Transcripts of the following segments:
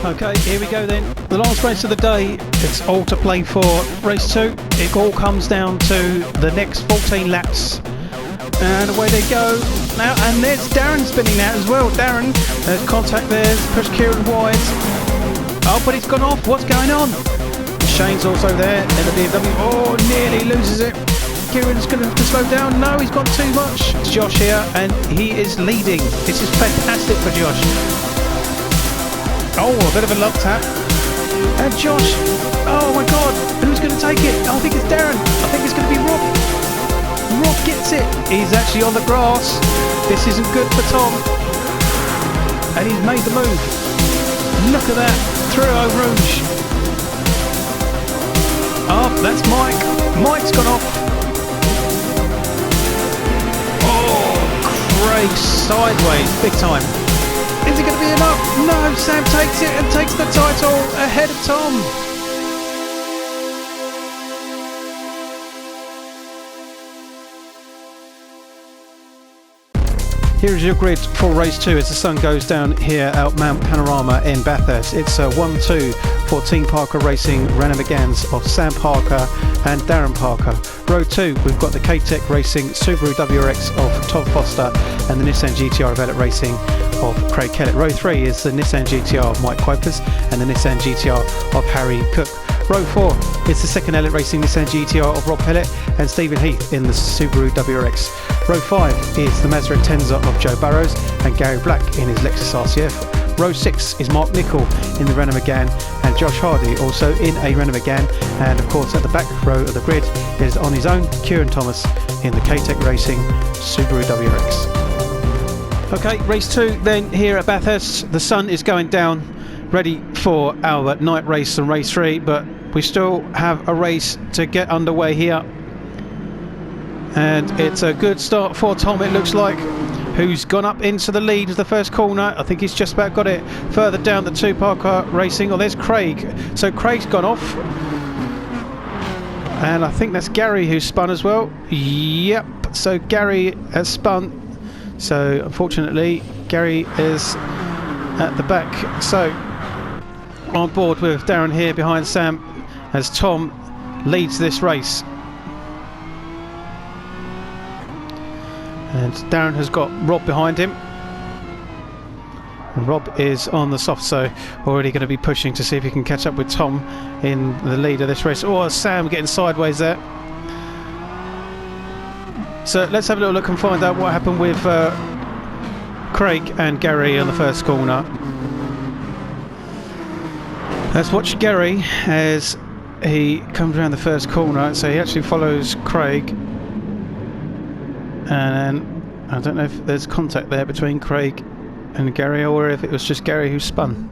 Okay, here we go then. The last race of the day, it's all to play for. Race 2, it all comes down to the next 14 laps. And away they go. Now, and there's Darren spinning out as well. Darren, there's contact there, push Kieran wide. Oh, but he's gone off. What's going on? Shane's also there in the BMW. Oh, nearly loses it. Kieran's going to have to slow down. No, he's gone too much. It's Josh here, and he is leading. This is fantastic for Josh. Oh, a bit of a love tap. And Josh, oh my God, who's going to take it? I think it's Darren. I think it's going to be Rob. Rob gets it. He's actually on the grass. This isn't good for Tom. And he's made the move. Look at that. Through Eau Rouge. Oh, that's Mike. Mike's gone off. Oh, Craig sideways. Big time. Is it going to be enough? No, Sam takes it and takes the title ahead of Tom. Here's your grid for race 2 as the sun goes down here out Mount Panorama in Bathurst. It's 1-2 for Team Parker Racing, Renault Megans of Sam Parker and Darren Parker. Row 2, we've got the K-Tech Racing Subaru WRX of Tom Foster and the Nissan GTR of Elliott Racing of Craig Kellett. Row 3 is the Nissan GTR of Mike Kuipers and the Nissan GTR of Harry Cook. Row 4 is the second Elliott Racing Nissan GTR of Rob Pellett and Stephen Heath in the Subaru WRX. Row 5 is the Mazda Tenza of Joe Burrows and Gary Black in his Lexus RCF. Row 6 is Mark Nicol in the Renault Megane and Josh Hardy also in a Renault Megane, and of course at the back row of the grid is on his own Kieran Thomas in the K-Tech Racing Subaru WRX. Okay, race 2 then here at Bathurst. The sun is going down, ready for our night race and race 3, but we still have a race to get underway here. And it's a good start for Tom, it looks like, who's gone up into the lead of the first corner. I think he's just about got it further down the 2 Parker Racing. Oh, there's Craig. So Craig's gone off. And I think that's Gary who's spun as well. Yep, so Gary has spun. So unfortunately, Gary is at the back. So on board with Darren here behind Sam as Tom leads this race. And Darren has got Rob behind him. And Rob is on the soft, so already going to be pushing to see if he can catch up with Tom in the lead of this race. Oh, Sam getting sideways there. So let's have a little look and find out what happened with Craig and Gary on the first corner. Let's watch Gary as he comes around the first corner. So he actually follows Craig. And I don't know if there's contact there between Craig and Gary or if it was just Gary who spun.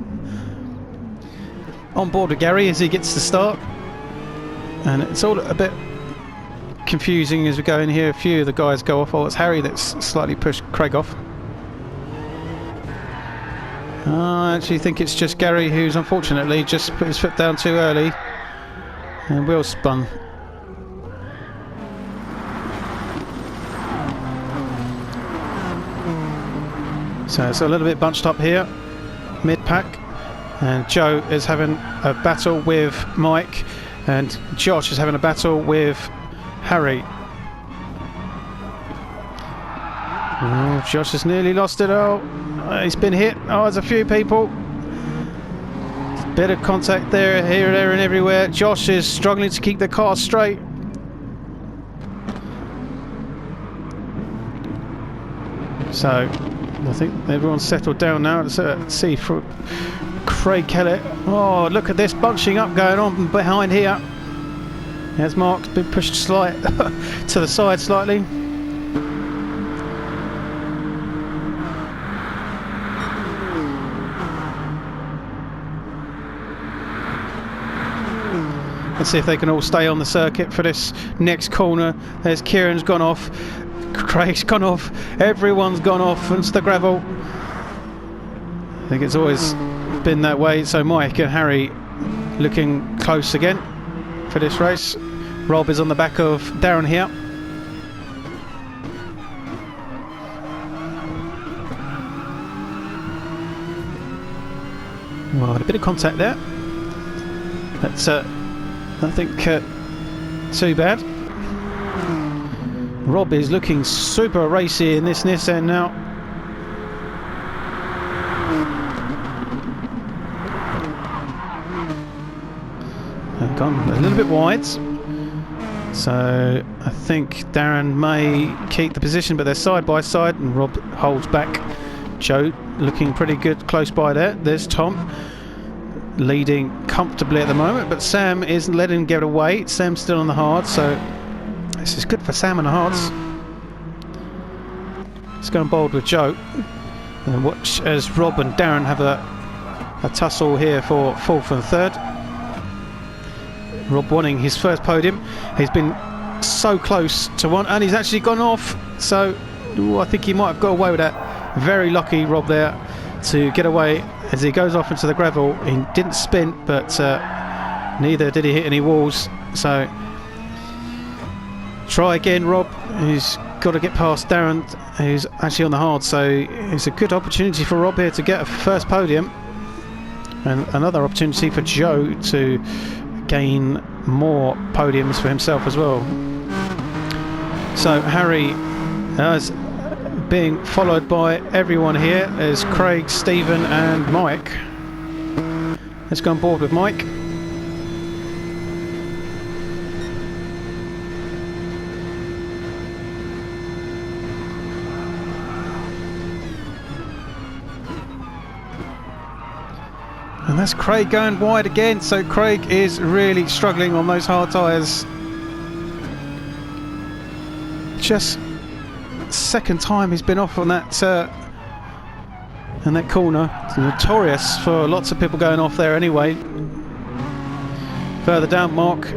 On board with Gary as he gets to start. And it's all a bit confusing as we go in here. A few of the guys go off. Oh, it's Harry that's slightly pushed Craig off. I actually think it's just Gary who's unfortunately just put his foot down too early and Will spun. So it's a little bit bunched up here, mid-pack, and Joe is having a battle with Mike, and Josh is having a battle with Harry. Oh, Josh has nearly lost it. Oh, he's been hit. Oh, there's a few people. Bit of contact there, here, there, and everywhere. Josh is struggling to keep the car straight. So I think everyone's settled down now. Let's see for Craig Kellett. Oh, look at this bunching up going on behind here. There's Mark's been pushed slight to the side slightly. Let's see if they can all stay on the circuit for this next corner. There's Kieran's gone off. Craig's gone off, everyone's gone off onto the gravel. I think it's always been that way. So Mike and Harry looking close again for this race. Rob is on the back of Darren here. Well, a bit of contact there. That's nothing too bad. Rob is looking super racy in this Nissan now. They've gone a little bit wide. So I think Darren may keep the position, but they're side by side and Rob holds back. Joe looking pretty good close by there. There's Tom leading comfortably at the moment, but Sam isn't letting him get away. Sam's still on the hard, so this is good for Sam on the hards. He's going bold with Joe. And watch as Rob and Darren have a tussle here for 4th and 3rd. Rob wanting his first podium. He's been so close to one, and he's actually gone off. So I think he might have got away with that. Very lucky Rob there to get away as he goes off into the gravel. He didn't spin, but neither did he hit any walls. So try again, Rob. He's got to get past Darren, who's actually on the hard. So it's a good opportunity for Rob here to get a first podium, and another opportunity for Joe to gain more podiums for himself as well. So Harry is being followed by everyone here as Craig, Stephen and Mike. Let's go on board with Mike. And that's Craig going wide again, so Craig is really struggling on those hard tyres. Just second time he's been off on that in that corner. It's notorious for lots of people going off there anyway. Further down, Mark.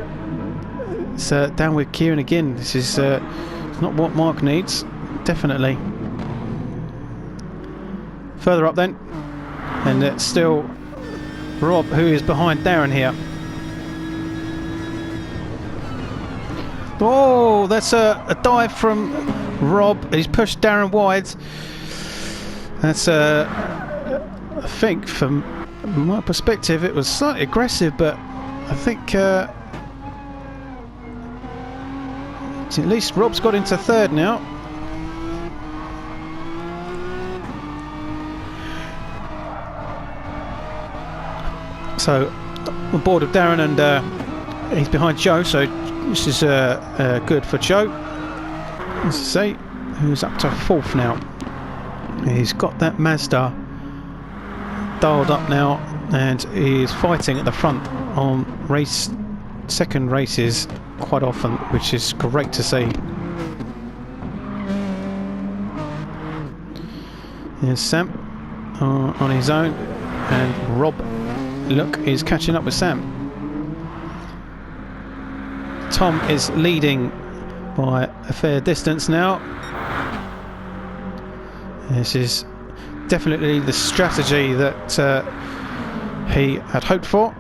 It's down with Kieran again. This is not what Mark needs, definitely. Further up then, and it's still Rob who is behind Darren here. Oh, that's a dive from Rob. He's pushed Darren wide. That's I think from my perspective it was slightly aggressive, but I think at least Rob's got into 3rd now. So on board of Darren, and he's behind Joe, so this is good for Joe. As I say, who's up to 4th now. He's got that Mazda dialed up now, and he's fighting at the front on second races quite often, which is great to see. Here's Sam on his own, and Rob, look, is catching up with Sam. Tom is leading by a fair distance now. This is definitely the strategy that he had hoped for.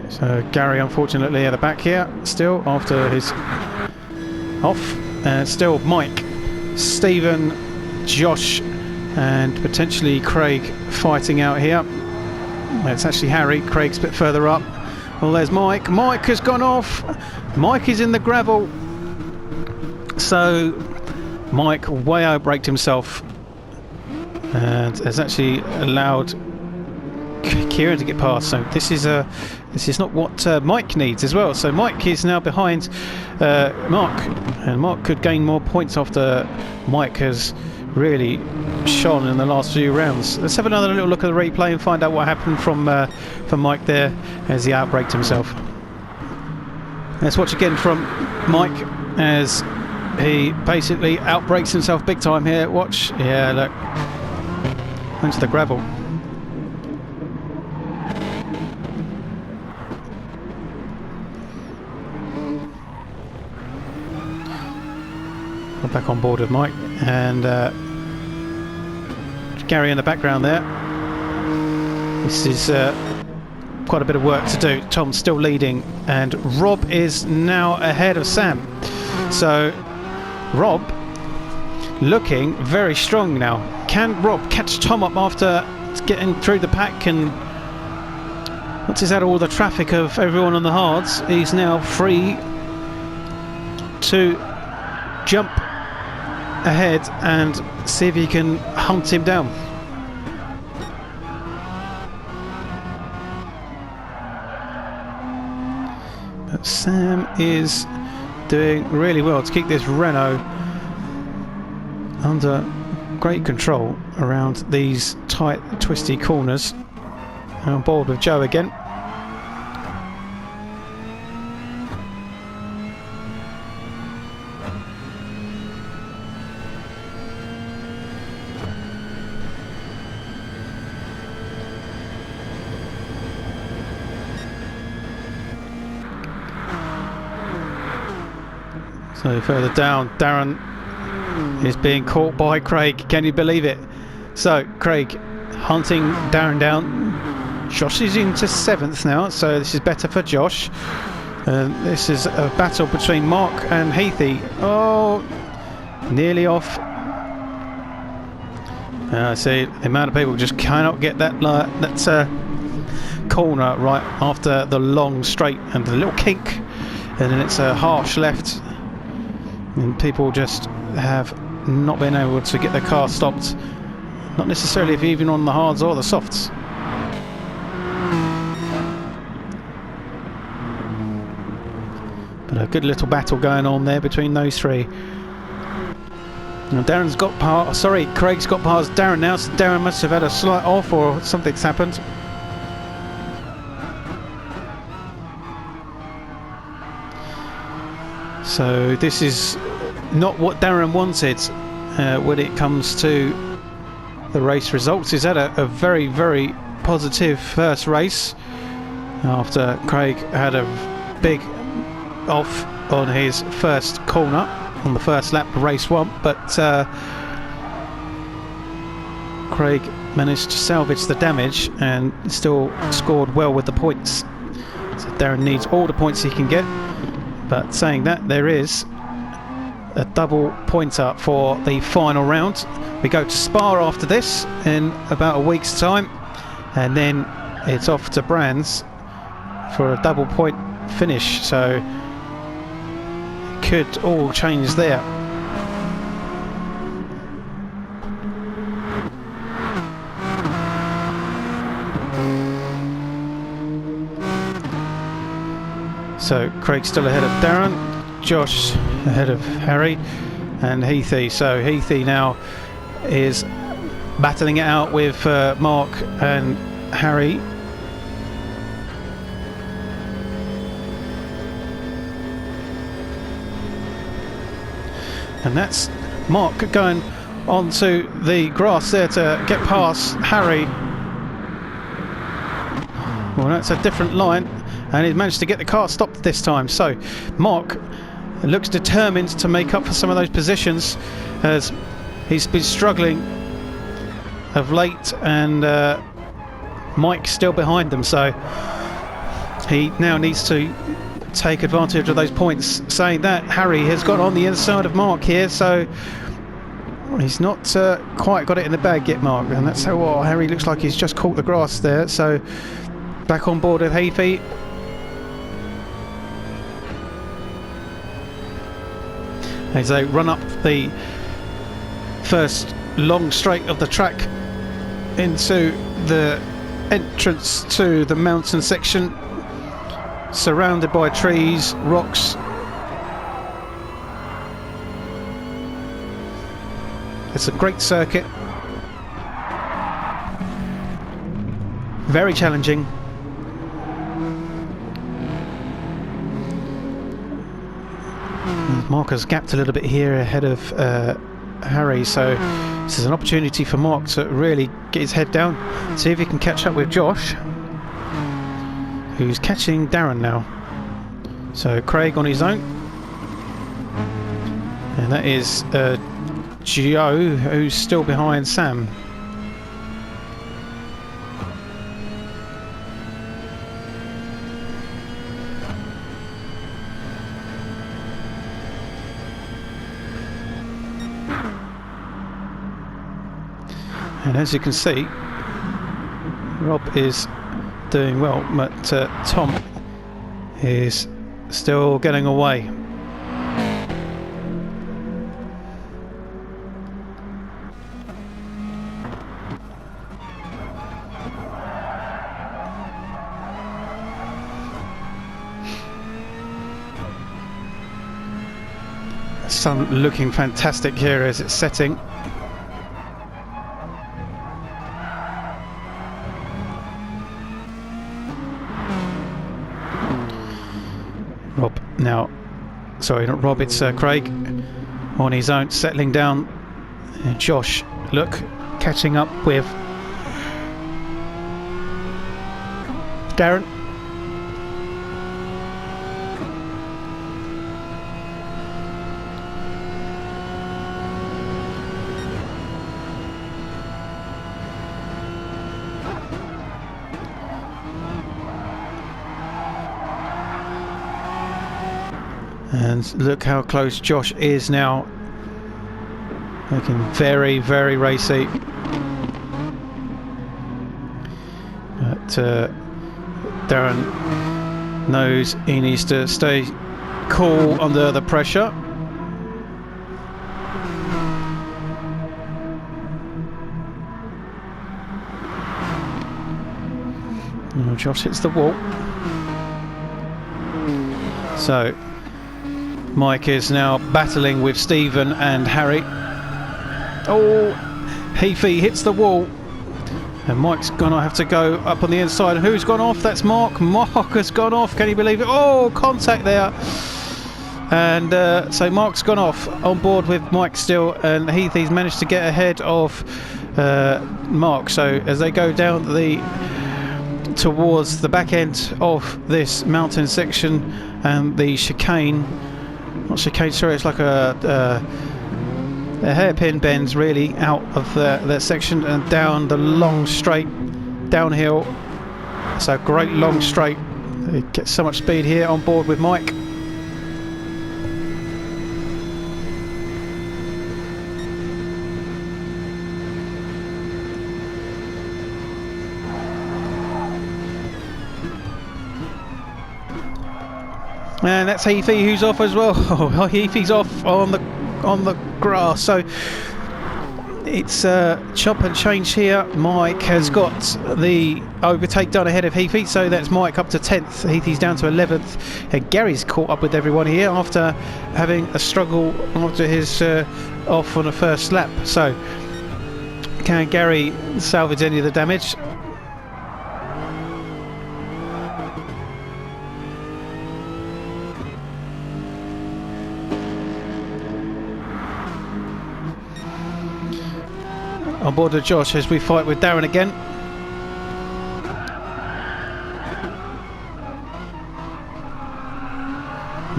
So Gary unfortunately at the back here still after his off, and still Mike, Stephen, Josh and potentially Craig fighting out here. It's actually Harry. Craig's a bit further up. Well, there's Mike. Mike has gone off. Mike is in the gravel. So Mike way outbraked himself and has actually allowed Kieran to get past. So this is not what Mike needs as well. So Mike is now behind Mark, and Mark could gain more points after Mike has really shone in the last few rounds. Let's have another little look at the replay and find out what happened from Mike there as he outbraked himself. Let's watch again from Mike as he basically outbrakes himself big time here. Watch, yeah, look, into the gravel. I'm back on board with Mike, and Gary in the background there. This is quite a bit of work to do. Tom's still leading, and Rob is now ahead of Sam. So Rob looking very strong now. can Rob catch Tom up after getting through the pack, and once he's had all the traffic of everyone on the hards, he's now free to jump ahead and see if he can hunt him down. But Sam is doing really well to keep this Renault under great control around these tight, twisty corners. On board with Joe again. So further down, Darren is being caught by Craig. Can you believe it? So Craig hunting Darren down. Josh is into 7th now, so this is better for Josh. This is a battle between Mark and Heathy. Oh, nearly off. See, the amount of people just cannot get that corner right after the long straight and the little kink, and then it's a harsh left, and people just have not been able to get their car stopped. Not necessarily if even on the hards or the softs. But a good little battle going on there between those three. Now Darren's got past, sorry, Craig's got past Darren now, so Darren must have had a slight off or something's happened. So this is not what Darren wanted when it comes to the race results. He's had a very, very positive first race after Craig had a big off on his first corner on the first lap of race 1, but Craig managed to salvage the damage and still scored well with the points. So Darren needs all the points he can get, but saying that, there is a double pointer for the final round. We go to Spa after this in about a week's time, and then it's off to Brands for a double point finish, so could all change there. So Craig's still ahead of Darren, Josh ahead of Harry, and Heathy. So Heathy now is battling it out with Mark and Harry. And that's Mark going onto the grass there to get past Harry. Well, that's a different line, and he's managed to get the car stopped this time. So Mark looks determined to make up for some of those positions, as he's been struggling of late, and Mike's still behind them, so he now needs to take advantage of those points. Saying that, Harry has got on the inside of Mark here, so he's not quite got it in the bag yet, Mark, and that's how Harry looks like he's just caught the grass there. So back on board with Heathy. As they run up the first long straight of the track into the entrance to the mountain section, surrounded by trees, rocks. It's a great circuit, very challenging. Mark has gapped a little bit here ahead of Harry, so this is an opportunity for Mark to really get his head down, see if he can catch up with Josh, who's catching Darren now. So Craig on his own, and that is Joe, who's still behind Sam. And as you can see, Rob is doing well, but Tom is still getting away. The sun looking fantastic here as it's setting. Rob now, sorry, not Rob, it's Craig on his own, settling down. And Josh, look, catching up with Darren. And look how close Josh is now. Looking very, very racy. But Darren knows he needs to stay cool under the pressure. Oh, Josh hits the wall. So Mike is now battling with Stephen and Harry. Oh, Heafy hits the wall. And Mike's gonna have to go up on the inside. And who's gone off? That's Mark. Mark has gone off. Can you believe it? Oh, contact there. And so Mark's gone off on board with Mike still. And Heafy's managed to get ahead of Mark. So as they go down towards the back end of this mountain section and the chicane, not chicane, sorry, it's like a hairpin bends really out of that section and down the long straight downhill. So great long straight. It gets so much speed here on board with Mike. And that's Heafy who's off as well. Oh, Heafy's off on the grass. So it's chop and change here. Mike has got the overtake done ahead of Heafy, so that's Mike up to 10th. Heafy's down to 11th. And Gary's caught up with everyone here after having a struggle after his off on the first lap. So can Gary salvage any of the damage? On board with Josh as we fight with Darren again.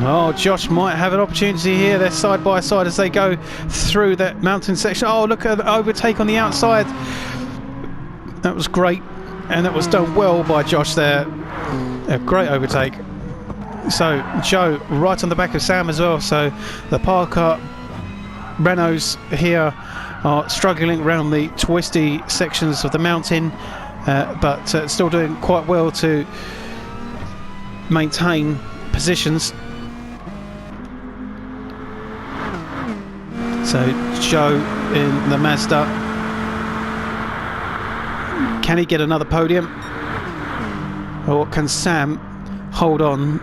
Oh, Josh might have an opportunity here. They're side by side as they go through that mountain section. Oh, look at the overtake on the outside. That was great, and that was done well by Josh there. A great overtake. So Joe right on the back of Sam as well. So the Parker Renaults here are struggling around the twisty sections of the mountain, but still doing quite well to maintain positions. So Joe in the Mazda, can he get another podium, or can Sam hold on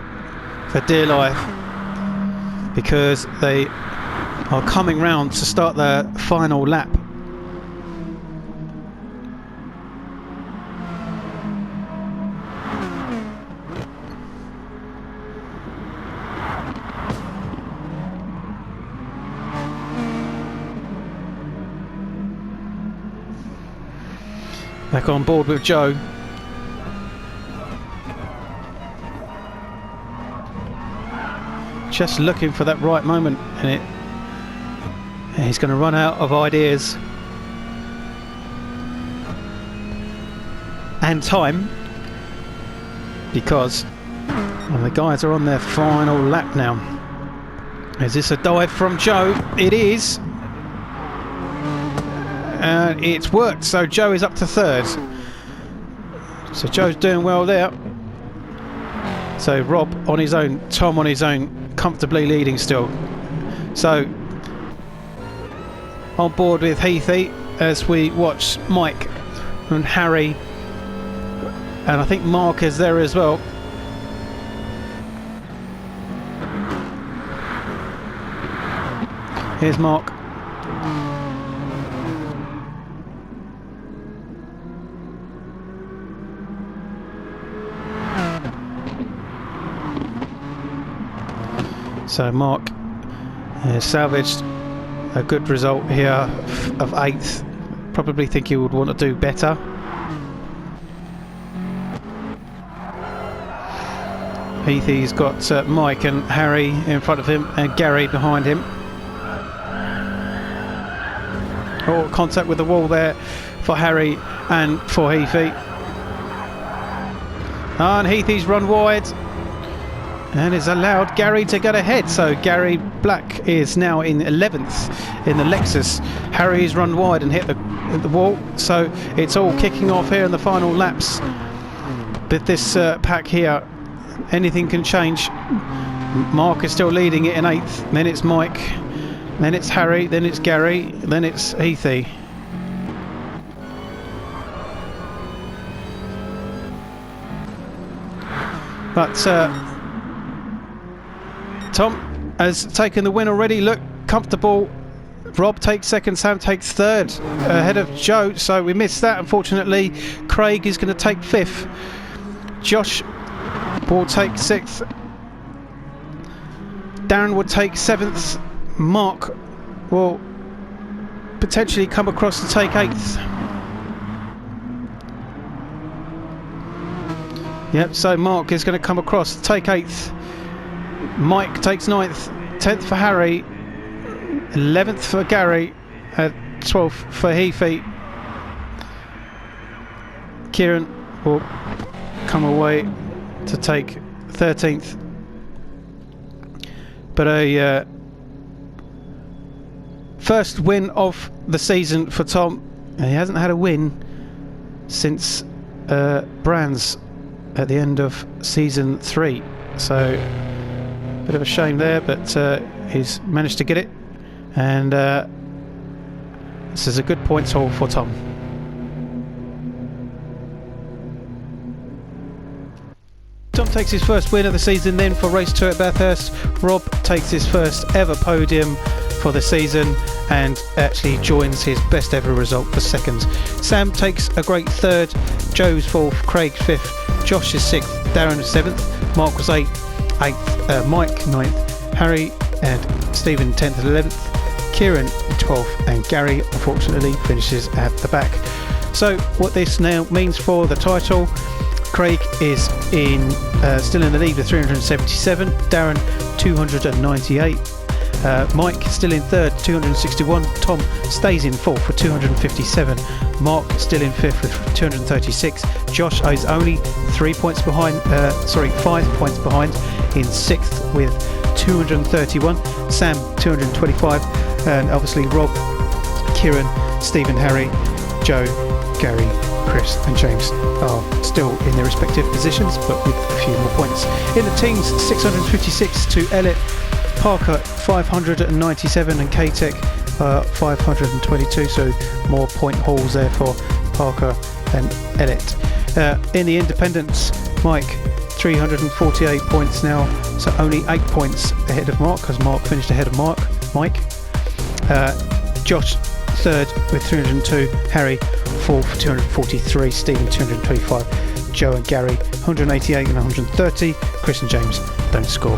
for dear life, because they are coming round to start their final lap. Back on board with Joe. Just looking for that right moment, and he's going to run out of ideas and time, because the guys are on their final lap now. Is this a dive from Joe? It is. and it's worked. So Joe is up to third. So Joe's doing well there. So Rob on his own, Tom on his own, comfortably leading still. So on board with Heathy as we watch Mike and Harry, and I think Mark is there as well. Here's Mark. So Mark salvaged a good result here of 8th. Probably think he would want to do better. Heathy's got Mike and Harry in front of him and Gary behind him. Oh, contact with the wall there for Harry and for Heathy. And Heathy's run wide and has allowed Gary to get ahead. So Gary Black is now in 11th in the Lexus. Harry's run wide and hit the wall. So it's all kicking off here in the final laps. But this pack here, anything can change. Mark is still leading it in 8th. Then it's Mike. Then it's Harry. Then it's Gary. Then it's Heathy. But Tom has taken the win already. Look, comfortable. Rob takes second, Sam takes third, ahead of Joe. So we missed that, unfortunately. Craig is going to take 5th. Josh will take 6th. Darren would take 7th. Mark will potentially come across to take 8th. Yep, so Mark is going to come across to take 8th. Mike takes 9th. 10th for Harry. 11th for Gary. 12th for Heathy. Kieran will come away to take 13th. But a first win of the season for Tom. And he hasn't had a win since Brands at the end of season 3. So bit of a shame there, but he's managed to get it, and this is a good points haul for Tom. Tom takes his first win of the season then for race 2 at Bathurst. Rob takes his first ever podium for the season and actually joins his best ever result for second. Sam takes a great 3rd, Joe's 4th, Craig 5th, Josh is 6th, Darren 7th, Mark was 8th, Mike 9th, Harry and Stephen 10th and 11th, Kieran 12th, and Gary unfortunately finishes at the back. So what this now means for the title: Craig is still in the lead with 377, Darren 298, Mike still in 3rd, 261, Tom stays in 4th with 257, Mark still in 5th with 236, Josh is only 5 points behind in 6th with 231, Sam 225, and obviously Rob, Kieran, Stephen, Harry, Joe, Gary, Chris and James are still in their respective positions, but with a few more points. In the teams, 656 to Elliot, Parker 597 and K-Tech 522, so more point hauls there for Parker and Elliot. In the independents, Mike 348 points now, so only 8 points ahead of Mark, because Mark finished ahead of Mike. Josh 3rd with 302, Harry 4th 243, Stephen 225, Joe and Gary 188 and 130, Chris and James don't score.